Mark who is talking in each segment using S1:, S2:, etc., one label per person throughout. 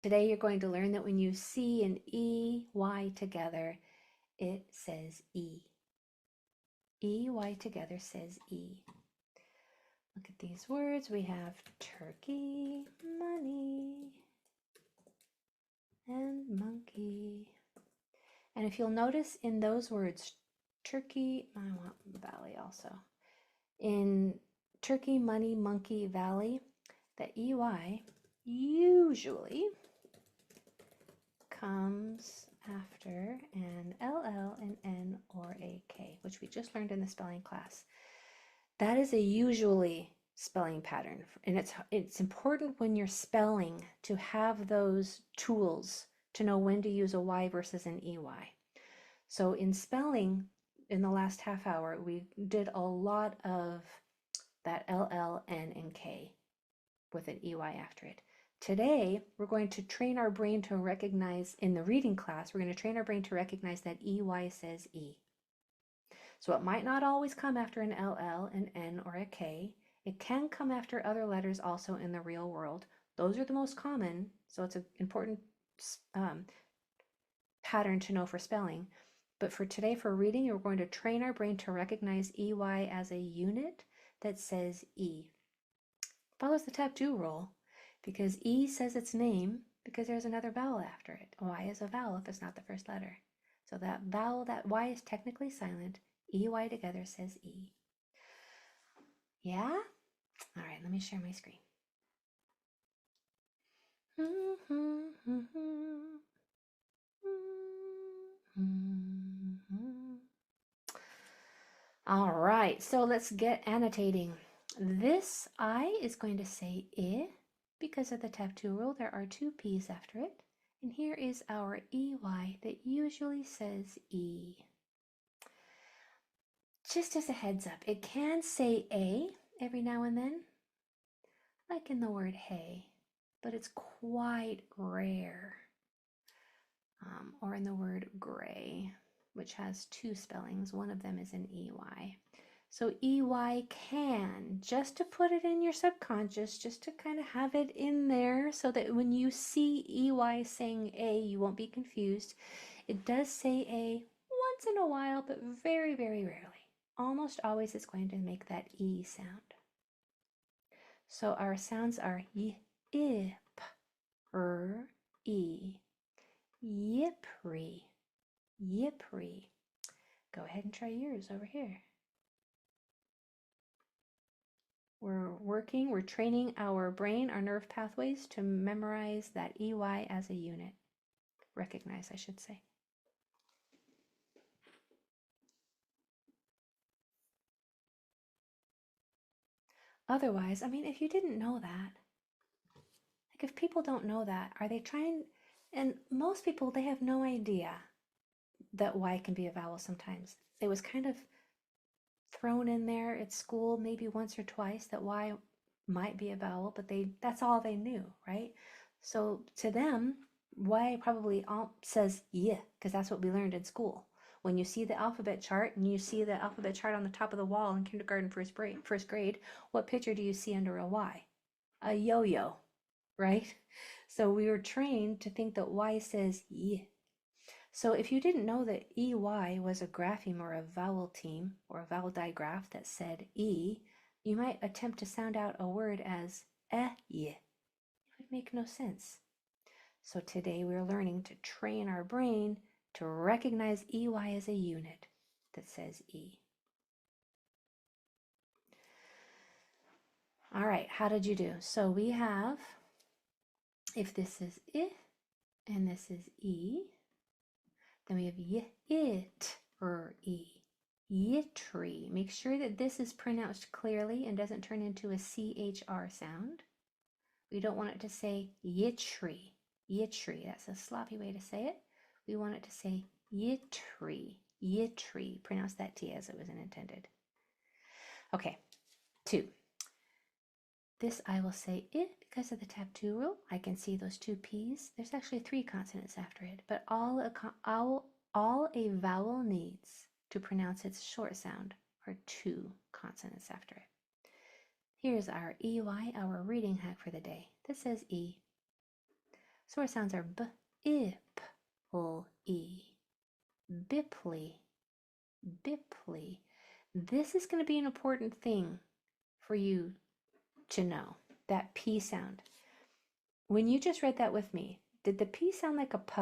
S1: Today you're going to learn that when you see an E-Y together, it says E. E-Y together says E. Look at these words. We have turkey, money, and monkey. And if you'll notice in those words, turkey, I want valley also. In turkey, money, monkey, valley, the EY usually comes after an LL, an N, or a K, which we just learned in the spelling class. That is a usually spelling pattern, and it's important when you're spelling to have those tools to know when to use a Y versus an EY. So in spelling, in the last half hour, we did a lot of that LL, N, and K with an EY after it. Today, we're going to train our brain to recognize, in the reading class, we're going to train our brain to recognize that EY says E. So it might not always come after an LL, an N, or a K. It can come after other letters also in the real world. Those are the most common, so it's an important pattern to know for spelling. But for today, for reading, we're going to train our brain to recognize EY as a unit that says E. Follows the tap-do rule, because E says its name because there's another vowel after it. Y is a vowel if it's not the first letter. So that vowel, that Y is technically silent. EY together says E. Yeah? All right, let me share my screen. All right, so let's get annotating. This I is going to say I because of the tap-do rule. There are two P's after it. And here is our EY that usually says E. Just as a heads up, it can say A every now and then, like in the word hay, but it's quite rare. Or in the word gray, which has two spellings. One of them is an EY. So EY can, just to put it in your subconscious, just to kind of have it in there so that when you see EY saying A, you won't be confused. It does say A once in a while, but very, very rarely. Almost always it's going to make that E sound. So our sounds are Y, I, P, R, E. Yipri, yipri. Go ahead and try yours over here. We're training our brain, our nerve pathways to memorize that EY as a unit. Recognize, I should say. Otherwise, I mean, if you didn't know that, like if people don't know that, are they trying, and most people, they have no idea that Y can be a vowel sometimes. It was kind of thrown in there at school maybe once or twice that Y might be a vowel, but that's all they knew, right? So to them, Y probably says yeah, because that's what we learned in school. When you see the alphabet chart and you see the alphabet chart on the top of the wall in kindergarten, first grade, what picture do you see under a Y? A yo-yo, right? So we were trained to think that Y says yeah. So if you didn't know that EY was a grapheme or a vowel team or a vowel digraph that said E, you might attempt to sound out a word as ye. It would make no sense. So today we're learning to train our brain to recognize EY as a unit that says E. All right, how did you do? So we have, if this is I and this is E, then we have it, E. Yitri. Make sure that this is pronounced clearly and doesn't turn into a CHR sound. We don't want it to say yitri. Yitri. That's a sloppy way to say it. We want it to say yitri. Yitri. Pronounce that T as it was intended. Okay, 2. This I will say it because of the tap-do rule. I can see those two P's. There's actually 3 consonants after it, but all a vowel needs to pronounce its short sound are 2 consonants after it. Here's our EY, our reading hack for the day. This says E. So our sounds are b, ip, l, e, biply, biply. This is going to be an important thing for you to know, that P sound. When you just read that with me, did the P sound like a P?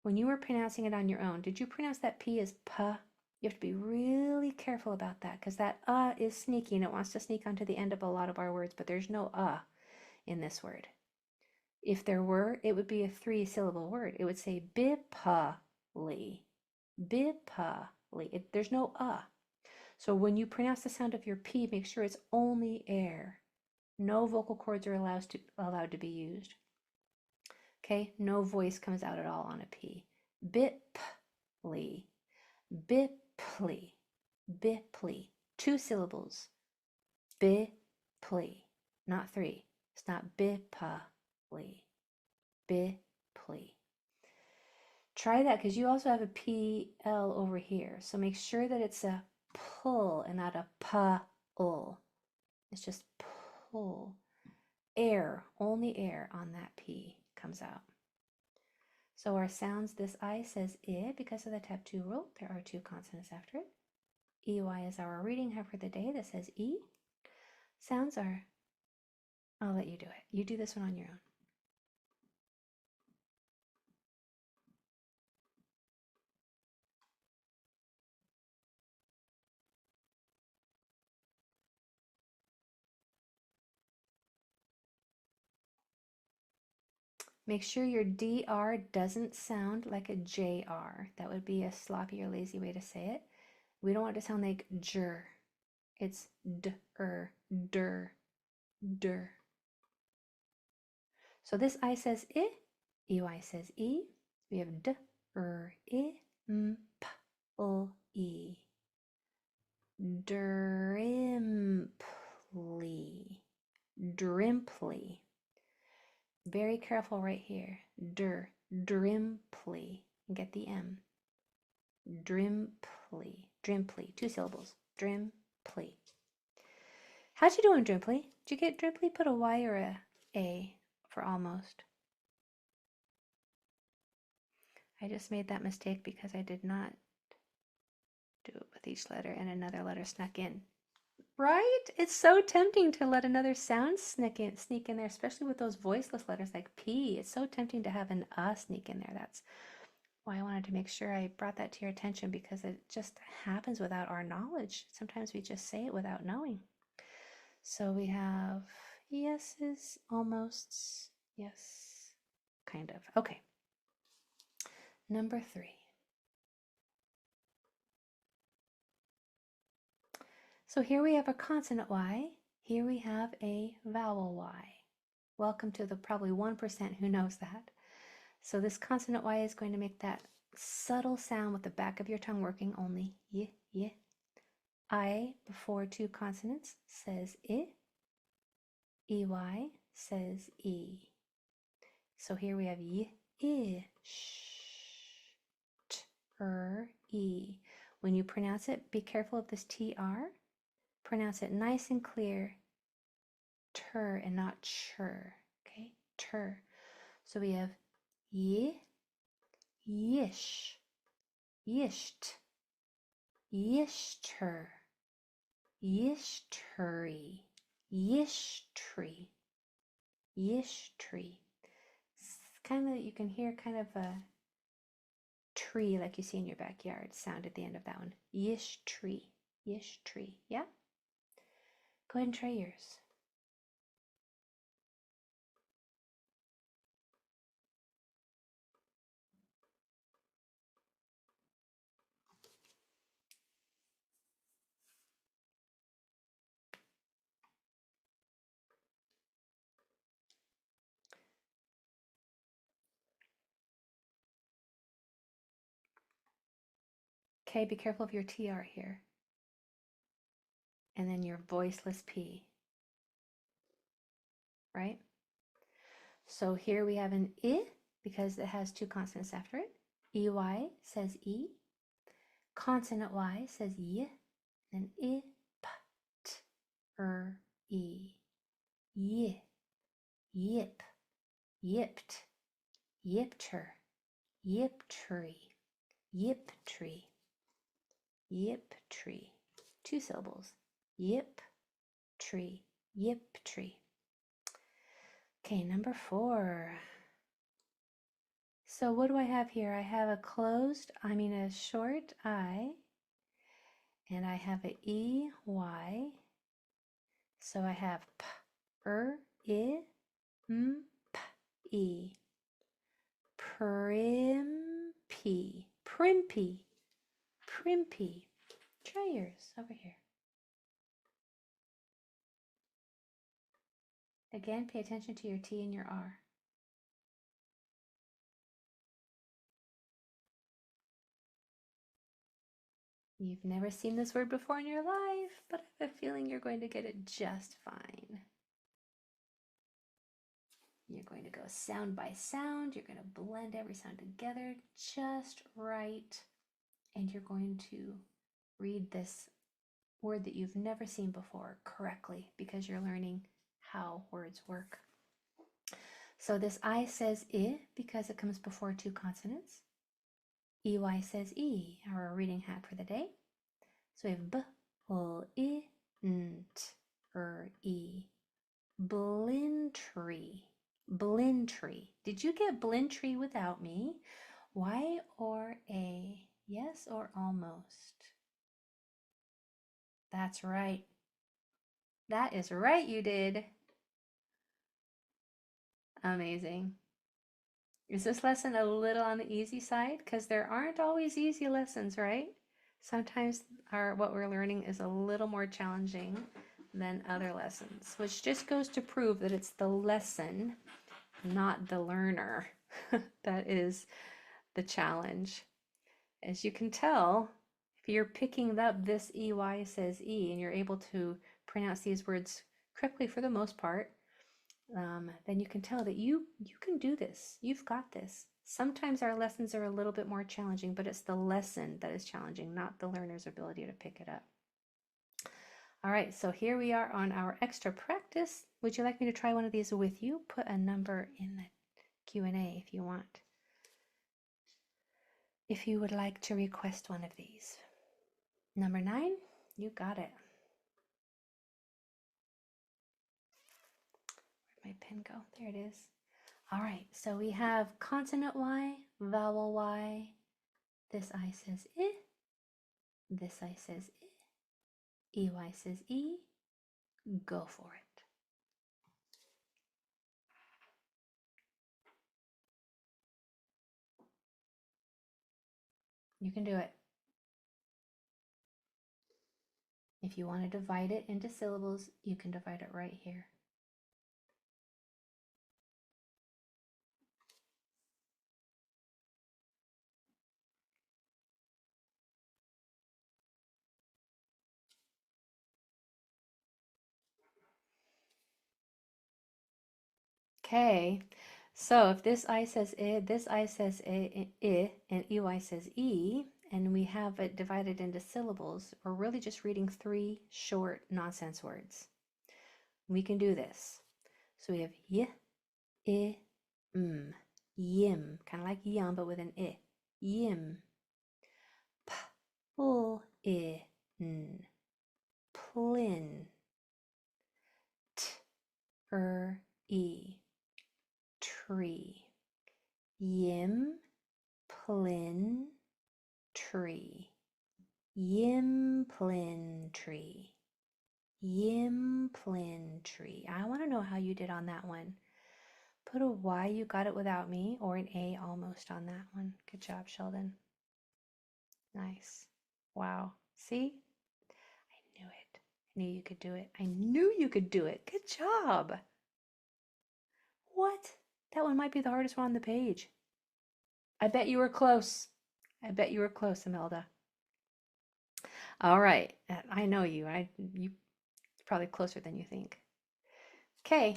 S1: When you were pronouncing it on your own, did you pronounce that P as P? You have to be really careful about that because that is sneaky and it wants to sneak onto the end of a lot of our words, but there's no in this word. If there were, it would be a 3-syllable word. It would say biply, biply. There's no So when you pronounce the sound of your P, make sure it's only air. No vocal cords are allowed to be used. Okay, no voice comes out at all on a P. Biply, biply, biply. 2 syllables. Biply, not 3. It's not biply, biply. Try that because you also have a PL over here. So make sure that it's a pull and not a pull. It's just pull. Air, only air on that P comes out. So our sounds, this I says I because of the tap 2 rule. There are 2 consonants after it. EY is our reading for the day that says E. Sounds are, I'll let you do it. You do this one on your own. Make sure your DR doesn't sound like a JR. That would be a sloppy or lazy way to say it. We don't want it to sound like jr. It's d-er, der, der. So this I says I, EY says E. We have d-er, I, m, p, l, e. Drimply, drimply. Very careful right here. Drimply. Get the M. Drimply. Drimply. 2 syllables. Drimply. How'd you do on Drimply? Did you get Drimply? Put a Y or a for almost. I just made that mistake because I did not do it with each letter and another letter snuck in. Right? It's so tempting to let another sound sneak in there, especially with those voiceless letters like P. It's so tempting to have an sneak in there. That's why I wanted to make sure I brought that to your attention because it just happens without our knowledge. Sometimes we just say it without knowing. So we have yeses, almosts, yes, kind of. Okay. Number 3. So here we have a consonant Y. Here we have a vowel Y. Welcome to the probably 1% who knows that. So this consonant Y is going to make that subtle sound with the back of your tongue working only. Y, y. I before 2 consonants says I. EY says E. So here we have Y, I, sh, t, E. When you pronounce it, be careful of this TR. Pronounce it nice and clear, ter and not chur, okay? Ter. So we have y, yish, yisht, yishter, yishturi, yishtri, yishtri. It's kind of, you can hear kind of a tree like you see in your backyard sound at the end of that one. Yishtri, yishtri, yeah? Go ahead and try yours. Okay, be careful of your TR here. And then your voiceless P. Right? So here we have an I because it has 2 consonants after it. EY says E. Consonant Y says Y. And I, P, T, E. Y. Yip. yipped, yipter, yiptree, yiptree, yiptree. 2 syllables. Yip tree, yiptree. Okay, number 4. So what do I have here? I have a short I, and I have a EY. So I have P, I, M, P, E. Primpy, primpy, primpy. Try yours over here. Again, pay attention to your T and your R. You've never seen this word before in your life, but I have a feeling you're going to get it just fine. You're going to go sound by sound. You're going to blend every sound together just right. And you're going to read this word that you've never seen before correctly because you're learning how words work. So this I says I because it comes before 2 consonants. EY says E, our reading hack for the day. So we have B, L, I, N, T, R, E. Blintry. Blintry. Did you get blintry without me? Y or A? Yes or almost? That's right. That is right, you did. Amazing. Is this lesson a little on the easy side? Because there aren't always easy lessons, right? Sometimes what we're learning is a little more challenging than other lessons, which just goes to prove that it's the lesson, not the learner, that is the challenge. As you can tell, if you're picking up this EY says E and you're able to pronounce these words correctly for the most part, then you can tell that you can do this. You've got this. Sometimes our lessons are a little bit more challenging, but it's the lesson that is challenging, not the learner's ability to pick it up. All right, so here we are on our extra practice. Would you like me to try one of these with you? Put a number in the Q&A if you want. If you would like to request one of these. Number 9, you got it. Where'd my pen go? There it is. All right, so we have consonant Y, vowel Y. This I says I. This I says I. EY says E. Go for it. You can do it. If you want to divide it into syllables, you can divide it right here. Okay, so if this I says I, this I says I, and EY says E, and we have it divided into syllables, we're really just reading 3 short nonsense words. We can do this. So we have y, I, yim, kind of like yum, but with an I. Yim. P, l, I, n. Plin. T, e. Tree. Yim, plin, tree. Yim, plin, tree. Yim, plin, tree. I want to know how you did on that one. Put a Y, you got it without me, or an A almost on that one. Good job, Sheldon. Nice. Wow. See? I knew it. I knew you could do it. I knew you could do it. Good job. What? That one might be the hardest one on the page. I bet you were close. I bet you were close, Imelda. All right. I know you. You're probably closer than you think. Okay.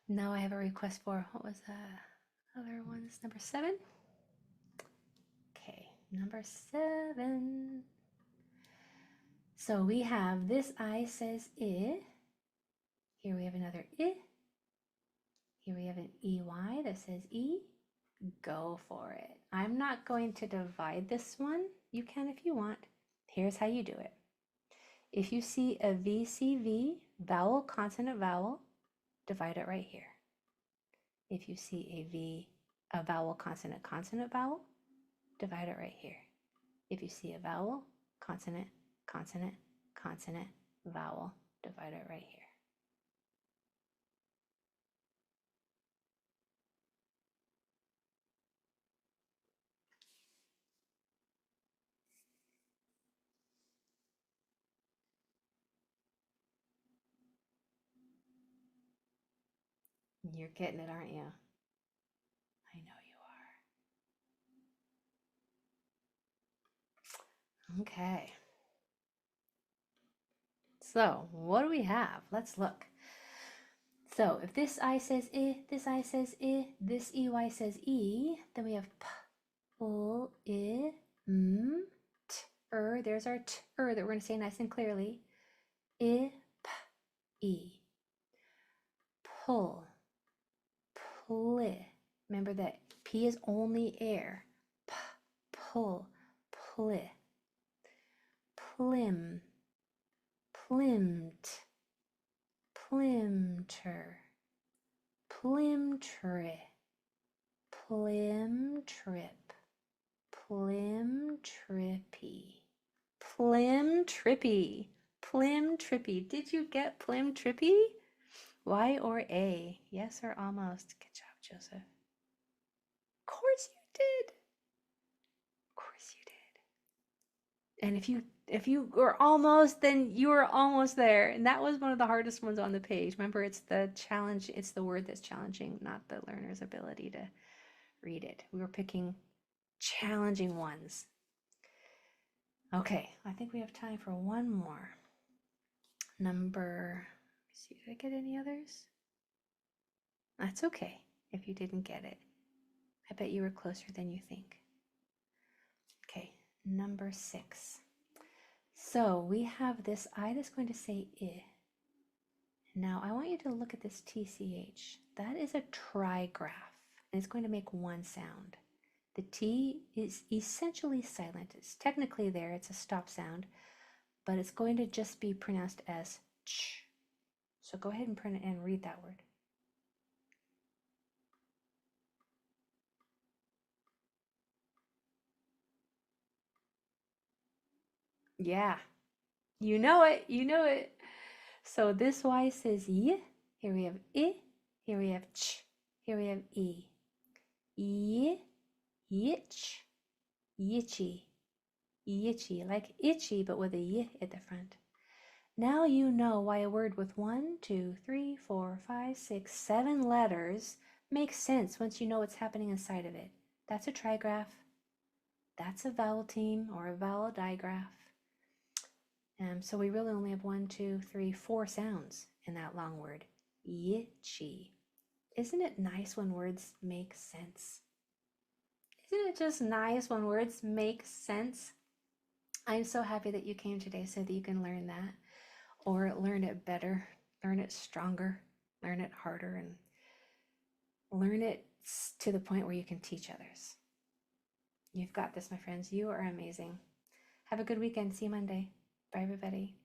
S1: Now I have a request for, what was the other ones? Number 7? Okay, number 7. So we have this I says I. Here we have another I. Here we have an EY that says E. Go for it. I'm not going to divide this one. You can if you want. Here's how you do it. If you see a VCV, vowel, consonant, vowel, divide it right here. If you see a vowel, consonant, consonant, vowel, divide it right here. If you see a vowel, consonant, consonant, consonant, vowel, divide it right here. You're getting it, aren't you? I know you are. Okay. So what do we have? Let's look. So if this I says I, this I says I, this EY says E, then we have P, L, I, M, T, There's our T, that we're going to say nice and clearly. I, P, E. Pull, pli. Remember that P is only air. P, pull, pli. Plim, plimt, plimter, plimtry, plimtrip, plimtrippy, plimtrippy, plimtrippy. Did you get plimtrippy? Y or A? Yes or almost? Good job, Joseph. Of course you did. Of course you did. And if you were almost, then you were almost there. And that was one of the hardest ones on the page. Remember, it's the challenge, it's the word that's challenging, not the learner's ability to read it. We were picking challenging ones. Okay, I think we have time for one more. Number, let's see, did I get any others? That's okay if you didn't get it. I bet you were closer than you think. Okay, number 6. So we have this I that's going to say I. Now I want you to look at this TCH. That is a trigraph, and it's going to make one sound. The T is essentially silent. It's technically there, it's a stop sound, but it's going to just be pronounced as ch. So go ahead and print it and read that word. Yeah, you know it, you know it. So this Y says Y. Here we have I. Here we have ch. Here we have E. Y, yitch, yitchy, yitchy, like itchy, but with a Y at the front. Now you know why a word with 1, 2, 3, 4, 5, 6, 7 letters makes sense once you know what's happening inside of it. That's a trigraph. That's a vowel team or a vowel digraph. So we really only have 1, 2, 3, 4 sounds in that long word. Yitchy. Isn't it nice when words make sense? Isn't it just nice when words make sense? I'm so happy that you came today so that you can learn that, or learn it better, learn it stronger, learn it harder, and learn it to the point where you can teach others. You've got this, my friends. You are amazing. Have a good weekend. See you Monday. Bye, everybody.